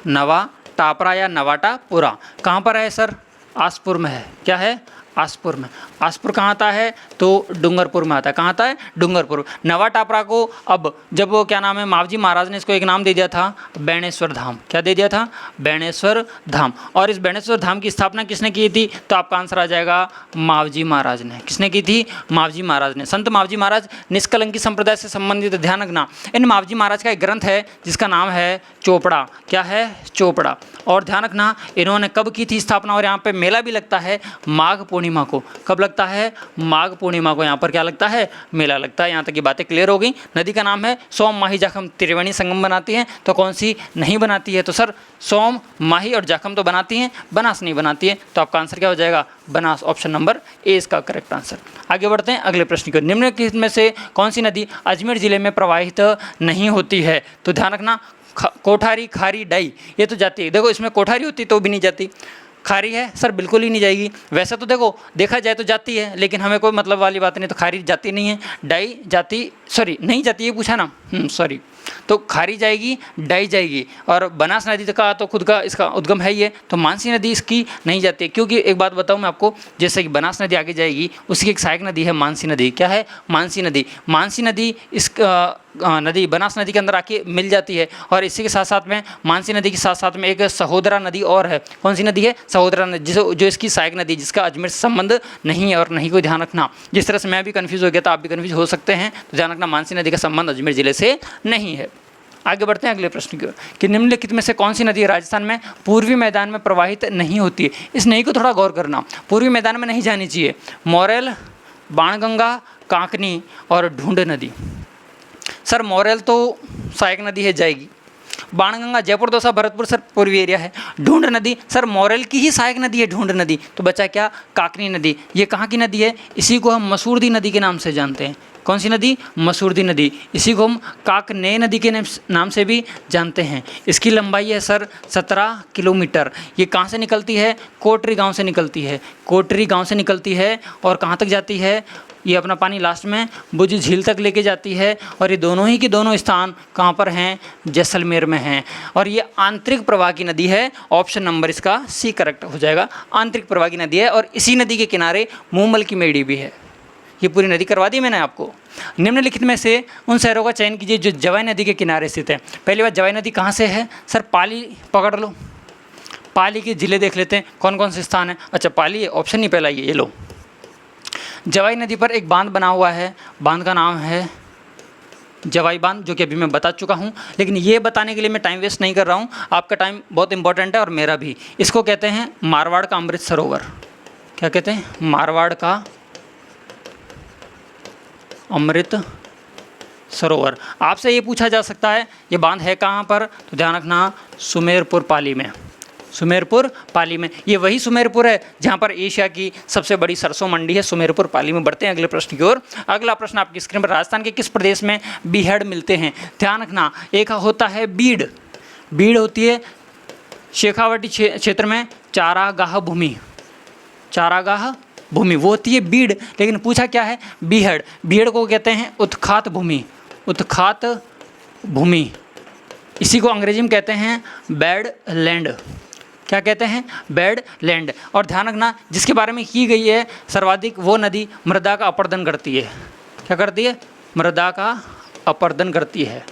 नवा टापरा या नवाटापुरा। कहाँ पर है सर? आसपुर में है। क्या है? आसपुर में। आसपुर कहाँ आता है? तो डूंगरपुर में आता है। कहाँ आता है? डूंगरपुर। नवा टापरा को अब जब वो क्या नाम है, मावजी महाराज ने इसको एक नाम दे दिया था, बेणेश्वर धाम। क्या दे दिया था? बेणेश्वर धाम। और इस बेणेश्वर धाम की स्थापना किसने की थी? तो आपका आंसर आ जाएगा मावजी महाराज ने। किसने की थी? मावजी महाराज ने। संत मावजी महाराज निष्कलंकी संप्रदाय से संबंधित। ध्यान रखना, इन मावजी महाराज का एक ग्रंथ है जिसका नाम है चोपड़ा। क्या है? चोपड़ा। और ध्यान रखना, इन्होंने कब की थी स्थापना? और यहाँ पे मेला भी लगता है माघ पूर्णिमा को। कब लगता है? माघ पूर्णिमा को यहाँ पर क्या लगता है? मेला लगता है। यहाँ तक की बातें क्लियर हो गई। नदी का नाम है सोम, माही, जाखम। त्रिवेणी संगम बनाती हैं, तो कौन सी नहीं बनाती है? तो सर सोम, माही और जाखम तो बनाती हैं, बनास नहीं बनाती है। तो आपका आंसर क्या हो जाएगा? बनास। ऑप्शन नंबर ए इसका करेक्ट आंसर। आगे बढ़ते हैं अगले प्रश्न की। निम्नलिखित में से कौन सी नदी अजमेर जिले में प्रवाहित नहीं होती है? तो ध्यान रखना, कोठारी, खारी, डाई, ये तो जाती है। देखो इसमें कोठारी होती तो भी नहीं जाती, खारी है सर बिल्कुल ही नहीं जाएगी। वैसे तो देखो देखा जाए तो जाती है, लेकिन हमें कोई मतलब वाली बात नहीं, तो खारी जाती नहीं है। डाई जाती, सॉरी नहीं जाती, ये पूछा ना, सॉरी। तो खारी जाएगी, डाई जाएगी। और बनास नदी का तो खुद का इसका उद्गम है ये, तो मानसी नदी इसकी नहीं जाती है। क्योंकि एक बात बताऊं मैं आपको, जैसे कि बनास नदी आगे जाएगी, उसकी एक सहायक नदी है मानसी नदी। क्या है? मानसी नदी। मानसी नदी इस नदी बनास नदी के अंदर आके मिल जाती है। और इसी के साथ साथ में मानसी नदी के साथ साथ में एक सहोदरा नदी और है। कौन सी नदी है? सहोदरा नदी, जो इसकी सहायक नदी, जिसका अजमेर से संबंध नहीं है और नहीं को ध्यान रखना। जिस तरह से मैं भी कन्फ्यूज़ हो गया था, आप भी कन्फ्यूज हो सकते हैं, तो ध्यान रखना मानसी नदी का संबंध अजमेर जिले से नहीं है। आगे बढ़ते हैं अगले प्रश्न की ओर कि निम्नलिखित में से कौन सी नदी राजस्थान में पूर्वी मैदान में प्रवाहित नहीं होती है? इस नहीं को थोड़ा गौर करना, पूर्वी मैदान में नहीं जानी चाहिए। मोरेल, बाणगंगा, काकनी और ढूंढ नदी। सर मोरेल तो सहायक नदी है, जाएगी। बाणगंगा जयपुर दौसा भरतपुर सर पूर्वी एरिया है। ढूंढ नदी सर मोरेल की ही सहायक नदी है ढूंढ नदी, तो बचा क्या, काकनी नदी। ये कहाँ की नदी है, इसी को हम मसूरदी नदी के नाम से जानते हैं। कौन सी नदी, मसूरदी नदी। इसी को हम काकने नदी के नाम से भी जानते हैं। इसकी लंबाई है सर 17 किलोमीटर। ये कहाँ से निकलती है, कोटरी गांव से निकलती है। कोटरी गांव से निकलती है और कहाँ तक जाती है, ये अपना पानी लास्ट में भुज झील तक लेके जाती है। और ये दोनों ही के दोनों स्थान कहाँ पर हैं, जैसलमेर में हैं। और ये आंतरिक प्रवाह की नदी है। ऑप्शन नंबर इसका सी करेक्ट हो जाएगा। आंतरिक प्रवाह की नदी है और इसी नदी के किनारे मूमल की मेड़ी भी है। ये पूरी नदी करवा दी मैंने आपको। निम्नलिखित में से उन शहरों का चयन कीजिए जो जवाई नदी के किनारे स्थित है। पहली बात, जवाई नदी कहाँ से है, सर पाली पकड़ लो। पाली के ज़िले देख लेते हैं कौन कौन से स्थान है। अच्छा पाली है, ऑप्शन नहीं पहला ये लो। जवाई नदी पर एक बांध बना हुआ है, बांध का नाम है जवाई बांध, जो कि अभी मैं बता चुका हूँ। लेकिन ये बताने के लिए मैं टाइम वेस्ट नहीं कर रहा हूँ, आपका टाइम बहुत इंपॉर्टेंट है और मेरा भी। इसको कहते हैं मारवाड़ का अमृत सरोवर। क्या कहते हैं, मारवाड़ का अमृत सरोवर। आपसे ये पूछा जा सकता है ये बांध है कहाँ पर, तो ध्यान रखना सुमेरपुर पाली में। सुमेरपुर पाली में, ये वही सुमेरपुर है जहाँ पर एशिया की सबसे बड़ी सरसों मंडी है, सुमेरपुर पाली में। बढ़ते हैं अगले प्रश्न की ओर। अगला प्रश्न आपकी स्क्रीन पर, राजस्थान के किस प्रदेश में बीहड़ मिलते हैं। ध्यान रखना, एक होता है बीड़, बीड़ होती है शेखावाटी क्षेत्र में चारागाह भूमि, चारागाह भूमि वो होती है बीड़। लेकिन पूछा क्या है, बीहड़। बीहड़ को कहते हैं उत्खात भूमि, उत्खात भूमि। इसी को अंग्रेजी में कहते हैं बैड लैंड। क्या कहते हैं, बैड लैंड। और ध्यान रखना, जिसके बारे में की गई है सर्वाधिक वो नदी मृदा का अपरदन करती है। क्या करती है, मृदा का अपरदन करती है,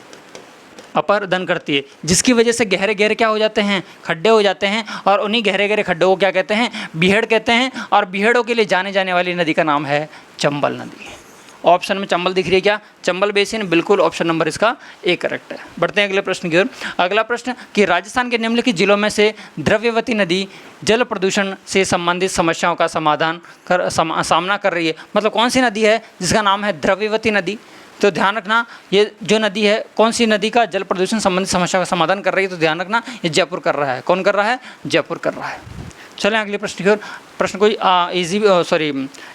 अपरदन करती है, जिसकी वजह से गहरे गहरे क्या हो जाते हैं, खड्डे हो जाते हैं। और उन्हीं गहरे गहरे खड्डों को क्या कहते हैं, बीहड़ कहते हैं। और बीहड़ों के लिए जाने जाने वाली नदी का नाम है चंबल नदी। ऑप्शन में चंबल दिख रही है क्या, चंबल बेसिन, बिल्कुल ऑप्शन नंबर इसका ए करेक्ट है। बढ़ते हैं अगले प्रश्न की ओर। अगला प्रश्न कि राजस्थान के निम्नलिखित जिलों में से द्रव्यवती नदी जल प्रदूषण से संबंधित समस्याओं का सामना कर रही है। मतलब कौन सी नदी है जिसका नाम है द्रव्यवती नदी। तो ध्यान रखना, ये जो नदी है कौन सी नदी का जल प्रदूषण संबंधित समस्या का समाधान कर रही है, तो ध्यान रखना ये जयपुर कर रहा है। कौन कर रहा है, जयपुर कर रहा है। चलें अगले प्रश्न की ओर। प्रश्न कोई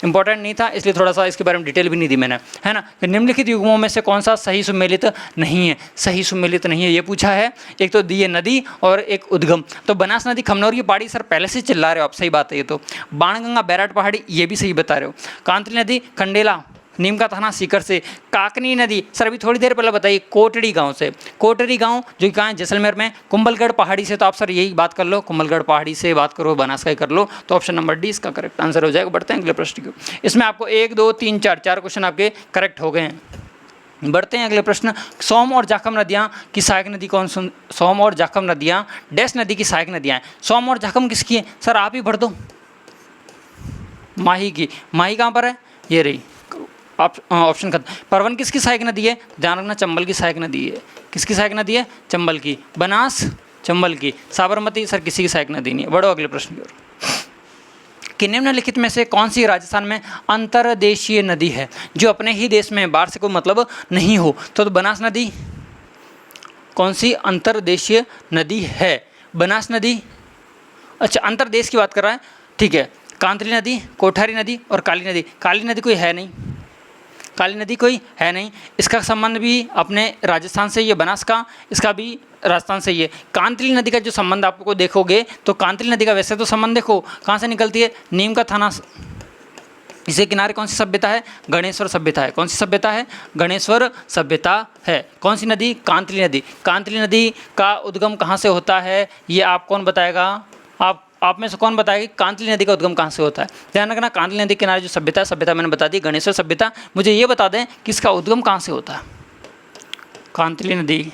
इंपॉर्टेंट नहीं था, इसलिए थोड़ा सा इसके बारे में डिटेल भी नहीं दी मैंने, है ना। निम्नलिखित युग्मों में से कौन सा सही सुमेलित नहीं है, सही सुमेलित नहीं है ये पूछा है। एक तो दी है नदी और एक उद्गम। तो बनास नदी खमनौर की पहाड़ी, सर पहले से चिल्ला रहे हो आप, सही बात है ये तो। बाणगंगा बैराट पहाड़ी, ये भी सही बता रहे हो। कांतली नदी खंडेला नीम का थाना सीकर से। काकनी नदी, सर अभी थोड़ी देर पहले बताइए कोटड़ी गांव से। कोटड़ी गांव जो कि कहाँ है, जैसलमेर में। कुंभलगढ़ पहाड़ी से, तो आप सर यही बात कर लो, कुंभलगढ़ पहाड़ी से बात करो, बनास का कर लो, तो ऑप्शन नंबर डी इसका करेक्ट आंसर हो जाएगा। बढ़ते हैं अगले प्रश्न की। इसमें आपको 1 2 3 4 क्वेश्चन आपके करेक्ट हो गए हैं। बढ़ते हैं अगले प्रश्न। सोम और जाखम नदियाँ की सहायक नदी कौन सी, सोम और जाखम नदियाँ डैश नदी की सहायक नदियाँ हैं। सोम और जाखम किसकी है, सर आप ही भर दो, माही की। माही कहाँ पर है, ये रही, ऑप्शन खत्म। परवन किसकी सहायक नदी है, ध्यान रखना चंबल की सहायक नदी है। किसकी सहायक नदी है, चंबल की। बनास चंबल की। साबरमती सर किसी की सहायक नदी नहीं है। बढ़ो अगले प्रश्न की ओर। कि निम्नलिखित में से कौन सी राजस्थान में अंतर्देशीय नदी है जो अपने ही देश में बाढ़ से कोई मतलब नहीं हो, तो बनास नदी कौन सी अंतर्देशीय नदी है, बनास नदी। अच्छा अंतर्देश की बात कर रहा है, ठीक है। कांतली नदी, कोठारी नदी और काली नदी। काली नदी कोई है नहीं, काली नदी कोई है नहीं। इसका संबंध भी अपने राजस्थान से, ये बनास का, इसका भी राजस्थान से। ये कांतली नदी का जो संबंध आपको देखोगे तो कांतली नदी का वैसे तो संबंध देखो कहाँ से निकलती है, नीम का थाना। इसे किनारे कौन सी सभ्यता है, गणेश्वर सभ्यता है। कौन सी सभ्यता है, गणेश्वर सभ्यता है। कौन सी नदी, कांतली नदी। कांतली नदी का उद्गम कहाँ से होता है, ये आप कौन बताएगा, आप में से कौन बताएगा कि कांतली नदी का उद्गम कहाँ से होता है। ध्यान रखना, कांतली नदी के किनारे जो सभ्यता है, सभ्यता मैंने बता दी गणेश्वर सभ्यता। मुझे ये बता दें कि इसका उद्गम कहाँ से होता है, कांतली नदी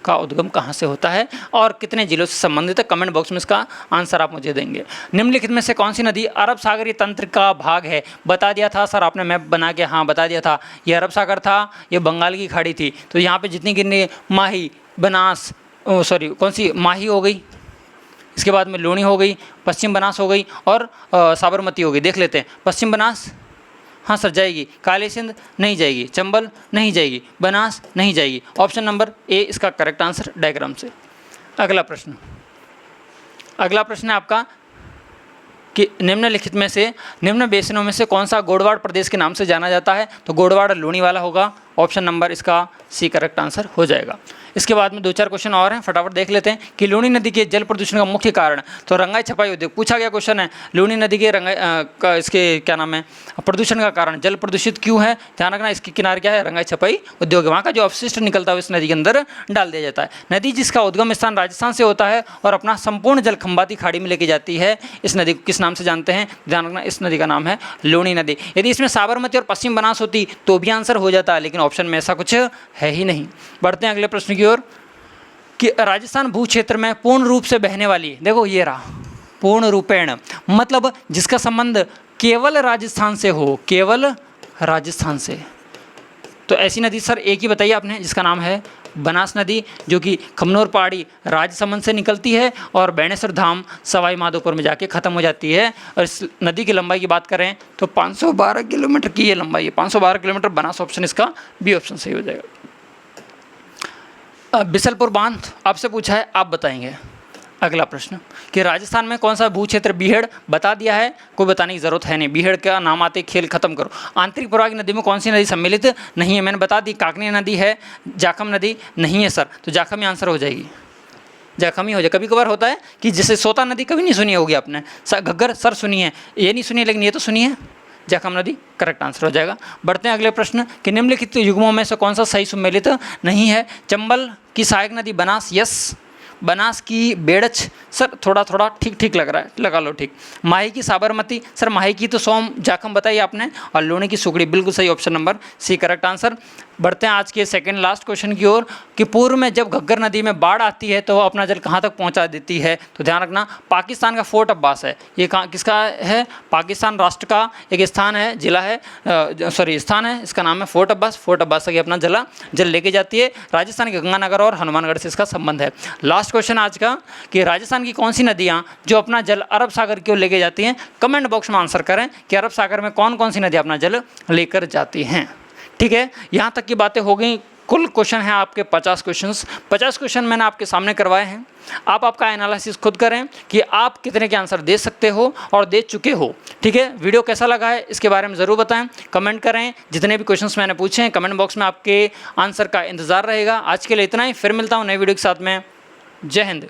का उद्गम कहाँ से होता है और कितने जिलों से संबंधित है। कमेंट बॉक्स में इसका आंसर आप मुझे देंगे। निम्नलिखित में से कौन सी नदी अरब सागरीय तंत्र का भाग है, बता दिया था सर आपने मैप बना के, हाँ बता दिया था। ये अरब सागर था, ये बंगाल की खाड़ी थी। तो यहाँ पे जितनी गिरनी, माही, बनास, कौन सी, माही हो गई, इसके बाद में लूणी हो गई, पश्चिम बनास हो गई और साबरमती हो गई। देख लेते हैं, पश्चिम बनास, हाँ सर जाएगी। काली सिंध नहीं जाएगी। चंबल नहीं जाएगी। बनास नहीं जाएगी। ऑप्शन नंबर ए इसका करेक्ट आंसर डायग्राम से। अगला प्रश्न है आपका कि निम्नलिखित में से निम्न बेसिनों में से कौन सा गोडवाड़ प्रदेश के नाम से जाना जाता है? तो गोडवाड़ लूणी वाला होगा। ऑप्शन नंबर इसका सी करेक्ट आंसर हो जाएगा। इसके बाद में 2-4 क्वेश्चन और हैं, फटाफट देख लेते हैं कि लूणी नदी के जल प्रदूषण का मुख्य कारण। तो रंगाई छपाई उद्योग पूछा गया क्वेश्चन है। लूणी नदी के इसके क्या नाम है प्रदूषण का कारण, जल प्रदूषित क्यों है? ध्यान रखना इसके किनारे क्या है, रंगाई छपाई उद्योग। वहाँ का जो अपशिष्ट निकलता है इस नदी के अंदर डाल दिया जाता है। नदी जिसका उद्गम स्थान राजस्थान से होता है और अपना संपूर्ण जल खंबाती खाड़ी में लेके जाती है, इस नदी को किस नाम से जानते हैं? ध्यान रखना इस नदी का नाम है लूणी नदी। यदि इसमें साबरमती और पश्चिम बनास होती तो भी आंसर हो जाता है, लेकिन ऑप्शन में ऐसा कुछ है ही नहीं। बढ़ते हैं अगले प्रश्न की ओर कि राजस्थान भू क्षेत्र में पूर्ण रूप से बहने वाली, देखो ये रहा पूर्ण रूपेण, मतलब जिसका संबंध केवल राजस्थान से हो, केवल राजस्थान से। तो ऐसी नदी सर एक ही बताइए आपने, जिसका नाम है बनास नदी, जो कि खमनोर पहाड़ी राजसमंद से निकलती है और बेणेश्वर धाम सवाई माधोपुर में जाके ख़त्म हो जाती है। और इस नदी की लंबाई की बात करें तो 512 किलोमीटर की ये लंबाई है। 512 किलोमीटर। बनास ऑप्शन इसका बी ऑप्शन सही हो जाएगा। बिसलपुर बांध आपसे पूछा है, आप बताएंगे। अगला प्रश्न कि राजस्थान में कौन सा भू क्षेत्र, बीहड़ बता दिया है, कोई बताने की जरूरत है नहीं। बीहड़ का नाम आते खेल खत्म करो। आंतरिक प्रवाह की नदी में कौन सी नदी सम्मिलित नहीं है? मैंने बता दी, काकनी नदी है। जाखम नदी नहीं है सर, तो जाखम ही आंसर हो जाएगी। जाखम ही हो जाए। कभी कभार होता है कि जैसे सोता नदी कभी नहीं सुनी होगी आपने, घग्गर सर सुनी है, ये नहीं सुनी है लेकिन ये तो सुनी है। जाखम नदी करेक्ट आंसर हो जाएगा। बढ़ते हैं अगले प्रश्न कि निम्नलिखित युग्मों में से कौन सा सही सम्मिलित नहीं है? चंबल की सहायक नदी बनास, यस। बनास की बेड़च सर थोड़ा थोड़ा ठीक ठीक लग रहा है, लगा लो ठीक। माही की साबरमती सर, माही की तो सोम जाखम बताई आपने, और लूणी की सुगड़ी बिल्कुल सही, option number C correct answer. बढ़ते हैं आज के सेकंड लास्ट क्वेश्चन की ओर कि पूर्व में जब घग्गर नदी में बाढ़ आती है तो वो अपना जल कहाँ तक पहुँचा देती है? तो ध्यान रखना पाकिस्तान का फोर्ट अब्बास है। ये कहाँ किसका है? पाकिस्तान राष्ट्र का एक स्थान है, जिला है, स्थान है, इसका नाम है फोर्ट अब्बास। फोर्ट अब्बास से अपना जल लेके जाती है। राजस्थान के गंगानगर और हनुमानगढ़ से इसका संबंध है। लास्ट क्वेश्चन आज का कि राजस्थान की कौन सी नदियाँ जो अपना जल अरब सागर की ओर लेके जाती हैं? कमेंट बॉक्स में आंसर करें कि अरब सागर में कौन कौन सी नदियाँ अपना जल लेकर जाती हैं। ठीक है, यहाँ तक की बातें हो गई। कुल क्वेश्चन है आपके 50 क्वेश्चंस। 50 क्वेश्चन मैंने आपके सामने करवाए हैं। आप आपका एनालिसिस खुद करें कि आप कितने के आंसर दे सकते हो और दे चुके हो। ठीक है, वीडियो कैसा लगा है इसके बारे में ज़रूर बताएं, कमेंट करें। जितने भी क्वेश्चंस मैंने पूछे हैं कमेंट बॉक्स में आपके आंसर का इंतज़ार रहेगा। आज के लिए इतना ही, फिर मिलता हूँ नई वीडियो के साथ में। जय हिंद।